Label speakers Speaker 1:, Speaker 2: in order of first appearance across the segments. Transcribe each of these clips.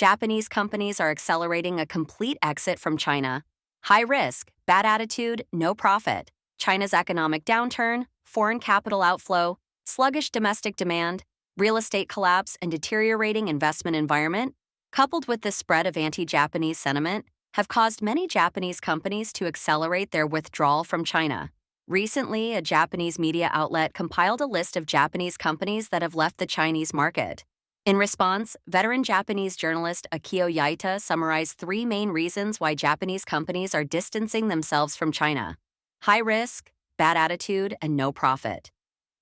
Speaker 1: Japanese companies are accelerating a complete exit from China. High risk, bad attitude, no profit. China's economic downturn, foreign capital outflow, sluggish domestic demand, real estate collapse, and deteriorating investment environment, coupled with the spread of anti-Japanese sentiment, have caused many Japanese companies to accelerate their withdrawal from China. Recently, a Japanese media outlet compiled a list of Japanese companies that have left the Chinese market. In response, veteran Japanese journalist Akio Yaita summarized three main reasons why Japanese companies are distancing themselves from China: high risk, bad attitude, and no profit.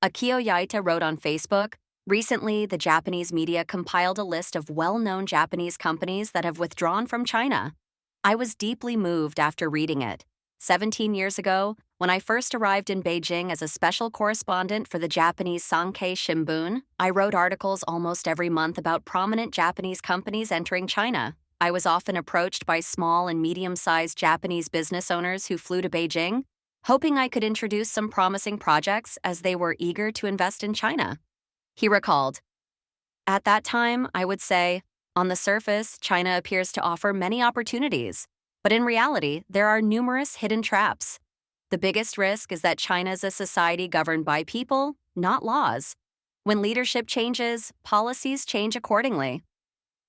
Speaker 1: Akio Yaita wrote on Facebook, "Recently, the Japanese media compiled a list of well-known Japanese companies that have withdrawn from China. I was deeply moved after reading it. 17 years ago, when I first arrived in Beijing as a special correspondent for the Japanese Sankei Shimbun, I wrote articles almost every month about prominent Japanese companies entering China. I was often approached by small and medium-sized Japanese business owners who flew to Beijing, hoping I could introduce some promising projects as they were eager to invest in China." He recalled, "At that time, I would say, on the surface, China appears to offer many opportunities, but in reality, there are numerous hidden traps. The biggest risk is that China is a society governed by people, not laws. When leadership changes, policies change accordingly.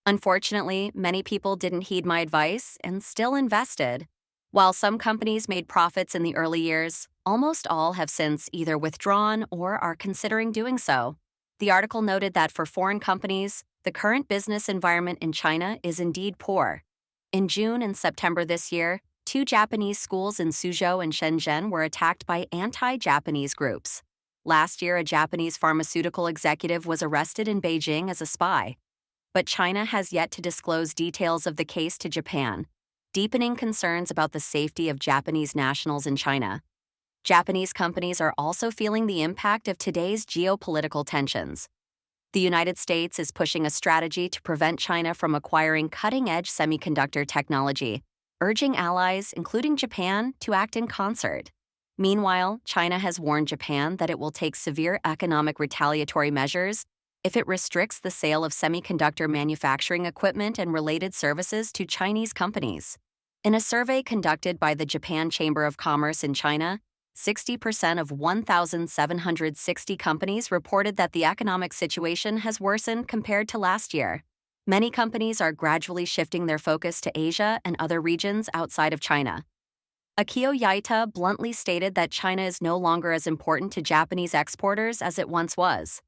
Speaker 1: Unfortunately, many people didn't heed my advice and still invested. While some companies made profits in the early years, almost all have since either withdrawn or are considering doing so." The article noted that for foreign companies, the current business environment in China is indeed poor. In June and September this year, two Japanese schools in Suzhou and Shenzhen were attacked by anti-Japanese groups. Last year, a Japanese pharmaceutical executive was arrested in Beijing as a spy. But China has yet to disclose details of the case to Japan, deepening concerns about the safety of Japanese nationals in China. Japanese companies are also feeling the impact of today's geopolitical tensions. The United States is pushing a strategy to prevent China from acquiring cutting-edge semiconductor technology, urging allies, including Japan, to act in concert. Meanwhile, China has warned Japan that it will take severe economic retaliatory measures if it restricts the sale of semiconductor manufacturing equipment and related services to Chinese companies. In a survey conducted by the Japan Chamber of Commerce in China, 60% of 1,760 companies reported that the economic situation has worsened compared to last year. Many companies are gradually shifting their focus to Asia and other regions outside of China. Akio Yaita bluntly stated that China is no longer as important to Japanese exporters as it once was.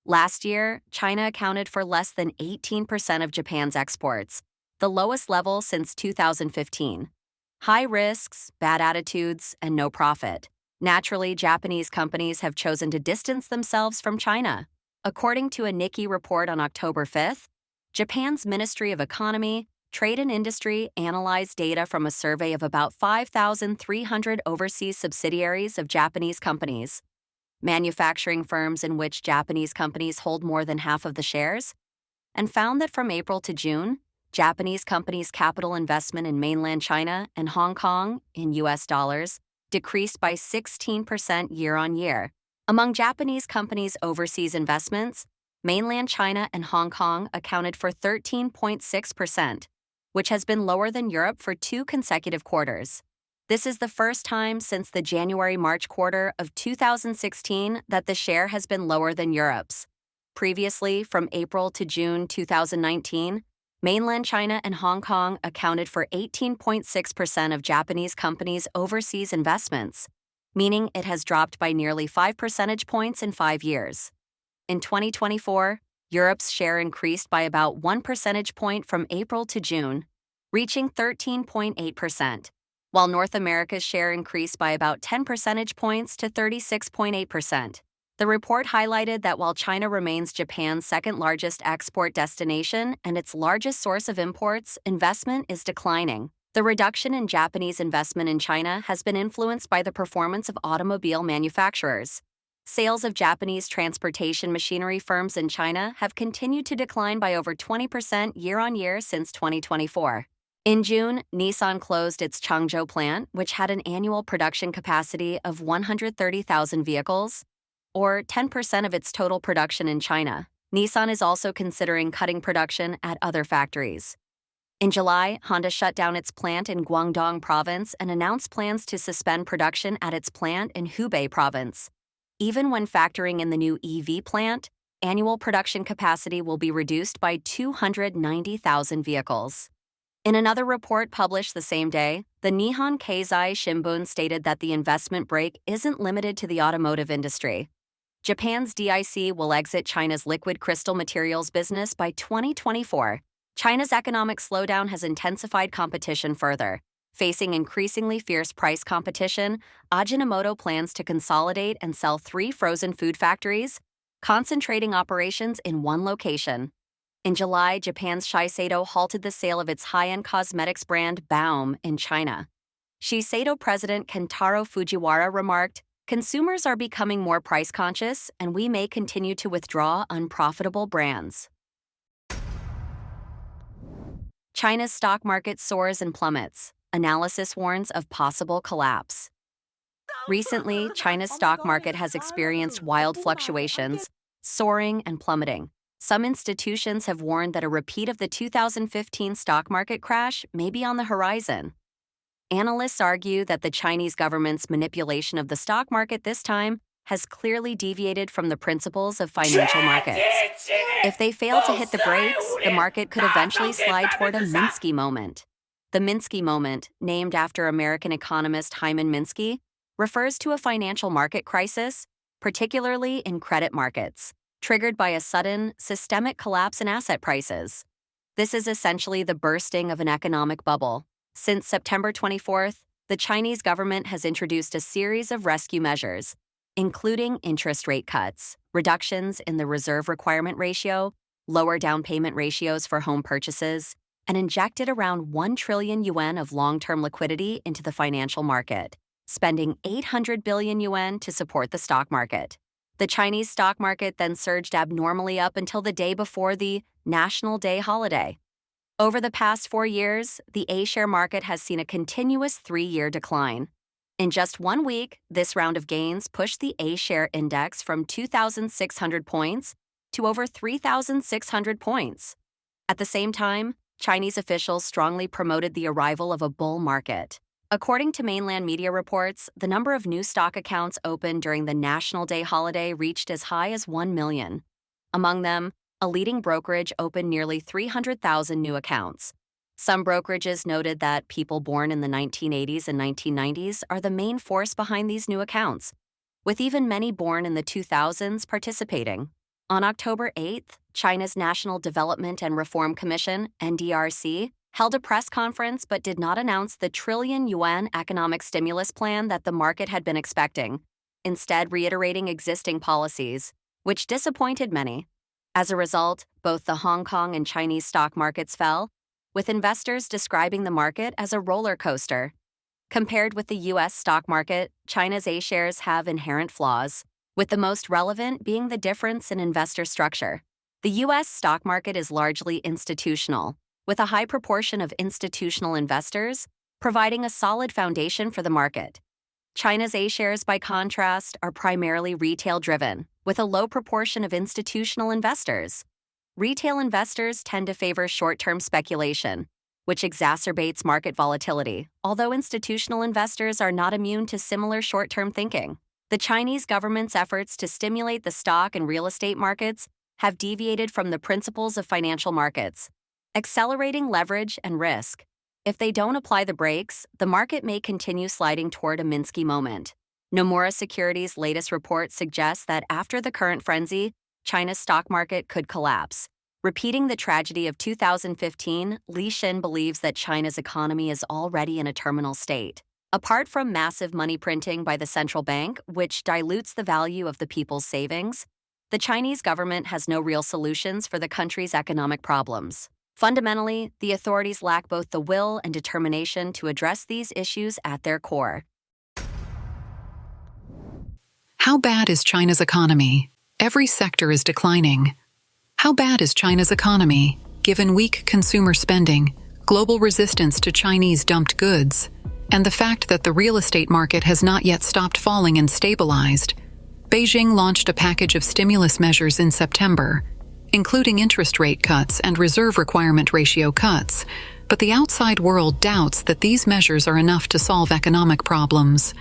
Speaker 1: Last year, China accounted for less than 18% of Japan's exports, the lowest level since 2015. High risks, bad attitudes, and no profit. Naturally, Japanese companies have chosen to distance themselves from China. According to a Nikkei report on October 5th, Japan's Ministry of Economy, Trade and Industry analyzed data from a survey of about 5,300 overseas subsidiaries of Japanese companies, manufacturing firms in which Japanese companies hold more than half of the shares, and found that from April to June, Japanese companies' capital investment in mainland China and Hong Kong, in US dollars, decreased by 16% year-on-year. Among Japanese companies' overseas investments, mainland China and Hong Kong accounted for 13.6%, which has been lower than Europe for 2 consecutive quarters. This is the first time since the January-March quarter of 2016 that the share has been lower than Europe's. Previously, from April to June 2019, mainland China and Hong Kong accounted for 18.6% of Japanese companies' overseas investments, meaning it has dropped by nearly 5 percentage points in 5 years. In 2024, Europe's share increased by about 1 percentage point from April to June, reaching 13.8%, while North America's share increased by about 10 percentage points to 36.8%. The report highlighted that while China remains Japan's second-largest export destination and its largest source of imports, investment is declining. The reduction in Japanese investment in China has been influenced by the performance of automobile manufacturers. Sales of Japanese transportation machinery firms in China have continued to decline by over 20% year-on-year since 2024. In June, Nissan closed its Changzhou plant, which had an annual production capacity of 130,000 vehicles, or 10% of its total production in China. Nissan is also considering cutting production at other factories. In July, Honda shut down its plant in Guangdong Province and announced plans to suspend production at its plant in Hubei Province. Even when factoring in the new EV plant, annual production capacity will be reduced by 290,000 vehicles. In another report published the same day, the Nihon Keizai Shimbun stated that the investment brake isn't limited to the automotive industry. Japan's DIC will exit China's liquid crystal materials business by 2024. China's economic slowdown has intensified competition further. Facing increasingly fierce price competition, Ajinomoto plans to consolidate and sell 3 frozen food factories, concentrating operations in one location. In July, Japan's Shiseido halted the sale of its high-end cosmetics brand Baum in China. Shiseido president Kentaro Fujiwara remarked, "Consumers are becoming more price-conscious, and we may continue to withdraw unprofitable brands." China's stock market soars and plummets. Analysis warns of possible collapse. Recently, China's stock market has experienced wild fluctuations, soaring and plummeting. Some institutions have warned that a repeat of the 2015 stock market crash may be on the horizon. Analysts argue that the Chinese government's manipulation of the stock market this time has clearly deviated from the principles of financial markets. If they fail to hit the brakes, the market could eventually slide toward a Minsky moment. The Minsky moment, named after American economist Hyman Minsky, refers to a financial market crisis, particularly in credit markets, triggered by a sudden, systemic collapse in asset prices. This is essentially the bursting of an economic bubble. Since September 24th, the Chinese government has introduced a series of rescue measures, including interest rate cuts, reductions in the reserve requirement ratio, lower down payment ratios for home purchases, and injected around 1 trillion yuan of long-term liquidity into the financial market, spending 800 billion yuan to support the stock market. The Chinese stock market then surged abnormally up until the day before the National Day holiday. Over the past 4 years, the A-share market has seen a continuous 3-year decline. In just 1 week, this round of gains pushed the A-share index from 2,600 points to over 3,600 points. At the same time, Chinese officials strongly promoted the arrival of a bull market. According to mainland media reports, the number of new stock accounts opened during the National Day holiday reached as high as 1 million. Among them, a leading brokerage opened nearly 300,000 new accounts. Some brokerages noted that people born in the 1980s and 1990s are the main force behind these new accounts, with even many born in the 2000s participating. On October 8th, China's National Development and Reform Commission, NDRC, held a press conference but did not announce the trillion yuan economic stimulus plan that the market had been expecting, instead reiterating existing policies, which disappointed many. As a result, both the Hong Kong and Chinese stock markets fell, with investors describing the market as a roller coaster. Compared with the U.S. stock market, China's A-shares have inherent flaws, with the most relevant being the difference in investor structure. The U.S. stock market is largely institutional, with a high proportion of institutional investors, providing a solid foundation for the market. China's A-shares, by contrast, are primarily retail-driven, with a low proportion of institutional investors. Retail investors tend to favor short-term speculation, which exacerbates market volatility, although institutional investors are not immune to similar short-term thinking. The Chinese government's efforts to stimulate the stock and real estate markets have deviated from the principles of financial markets, accelerating leverage and risk. If they don't apply the brakes, the market may continue sliding toward a Minsky moment. Nomura Securities' latest report suggests that after the current frenzy, China's stock market could collapse. Repeating the tragedy of 2015, Li Xin believes that China's economy is already in a terminal state. Apart from massive money printing by the central bank, which dilutes the value of the people's savings, the Chinese government has no real solutions for the country's economic problems. Fundamentally, the authorities lack both the will and determination to address these issues at their core.
Speaker 2: How bad is China's economy? Every sector is declining. How bad is China's economy, given weak consumer spending, global resistance to Chinese dumped goods, and the fact that the real estate market has not yet stopped falling and stabilized? Beijing launched a package of stimulus measures in September, including interest rate cuts and reserve requirement ratio cuts, but the outside world doubts that these measures are enough to solve economic problems.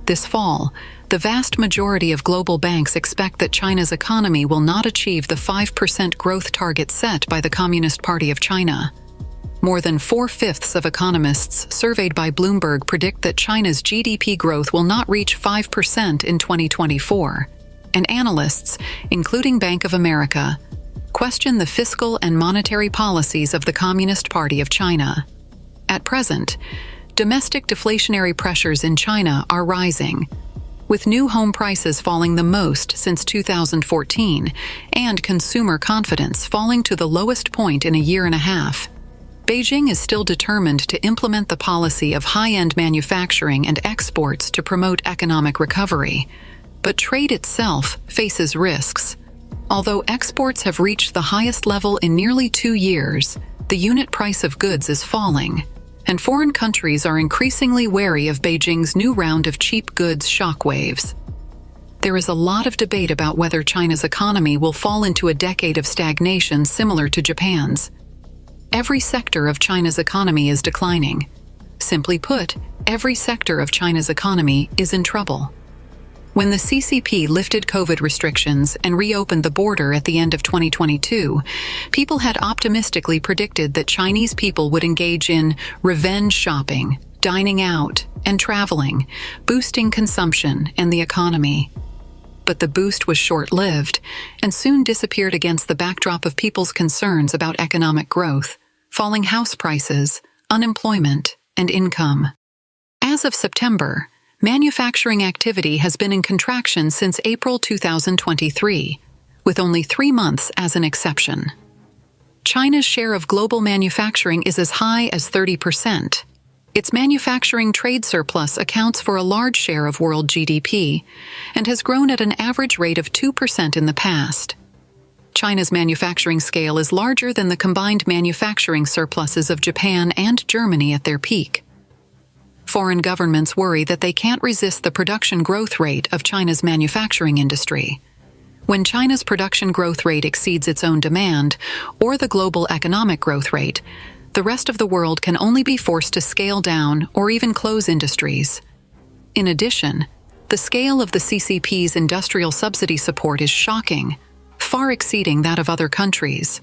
Speaker 2: This fall, the vast majority of global banks expect that China's economy will not achieve the 5% growth target set by the Communist Party of China. More than 4/5 of economists surveyed by Bloomberg predict that China's GDP growth will not reach 5% in 2024, and analysts, including Bank of America, question the fiscal and monetary policies of the Communist Party of China. At present, domestic deflationary pressures in China are rising, with new home prices falling the most since 2014 and consumer confidence falling to the lowest point in a year and a half. Beijing is still determined to implement the policy of high-end manufacturing and exports to promote economic recovery, but trade itself faces risks. Although exports have reached the highest level in nearly 2 years, the unit price of goods is falling, and foreign countries are increasingly wary of Beijing's new round of cheap goods shockwaves. There is a lot of debate about whether China's economy will fall into a decade of stagnation similar to Japan's. Every sector of China's economy is declining. Simply put, every sector of China's economy is in trouble. When the CCP lifted COVID restrictions and reopened the border at the end of 2022, people had optimistically predicted that Chinese people would engage in revenge shopping, dining out, and traveling, boosting consumption and the economy. But the boost was short-lived and soon disappeared against the backdrop of people's concerns about economic growth, falling house prices, unemployment, and income. As of September, manufacturing activity has been in contraction since April 2023, with only 3 months as an exception. China's share of global manufacturing is as high as 30%. Its manufacturing trade surplus accounts for a large share of world GDP and has grown at an average rate of 2% in the past. China's manufacturing scale is larger than the combined manufacturing surpluses of Japan and Germany at their peak. Foreign governments worry that they can't resist the production growth rate of China's manufacturing industry. When China's production growth rate exceeds its own demand, or the global economic growth rate, the rest of the world can only be forced to scale down or even close industries. In addition, the scale of the CCP's industrial subsidy support is shocking, far exceeding that of other countries.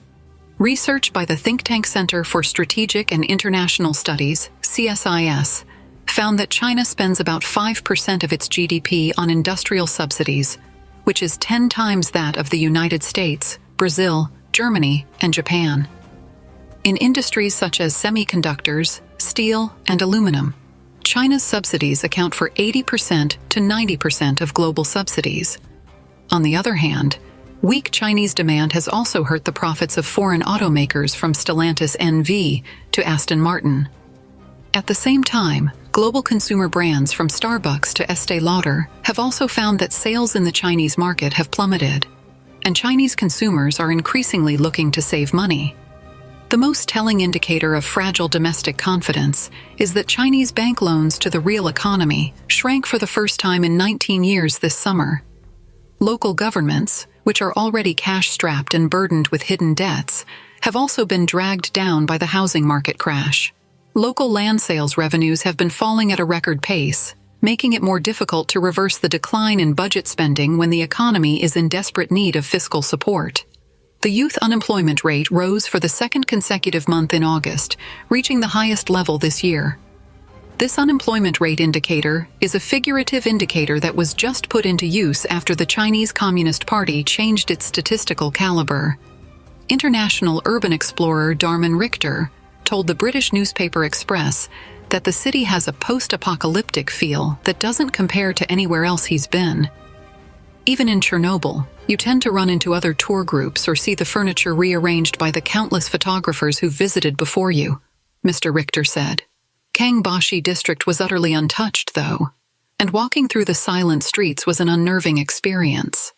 Speaker 2: Research by the think tank Center for Strategic and International Studies, CSIS, found that China spends about 5% of its GDP on industrial subsidies, which is 10 times that of the United States, Brazil, Germany, and Japan. In industries such as semiconductors, steel, and aluminum, China's subsidies account for 80% to 90% of global subsidies. On the other hand, weak Chinese demand has also hurt the profits of foreign automakers from Stellantis NV to Aston Martin. At the same time, global consumer brands from Starbucks to Estée Lauder have also found that sales in the Chinese market have plummeted, and Chinese consumers are increasingly looking to save money. The most telling indicator of fragile domestic confidence is that Chinese bank loans to the real economy shrank for the first time in 19 years this summer. Local governments, which are already cash-strapped and burdened with hidden debts, have also been dragged down by the housing market crash. Local land sales revenues have been falling at a record pace, making it more difficult to reverse the decline in budget spending when the economy is in desperate need of fiscal support. The youth unemployment rate rose for the second consecutive month in August, reaching the highest level this year. This unemployment rate indicator is a figurative indicator that was just put into use after the Chinese Communist Party changed its statistical caliber. International urban explorer Darman Richter told the British newspaper Express that the city has a post-apocalyptic feel that doesn't compare to anywhere else he's been. Even in Chernobyl, you tend to run into other tour groups or see the furniture rearranged by the countless photographers who visited before you, Mr. Richter said. Kangbashi district was utterly untouched, though, and walking through the silent streets was an unnerving experience.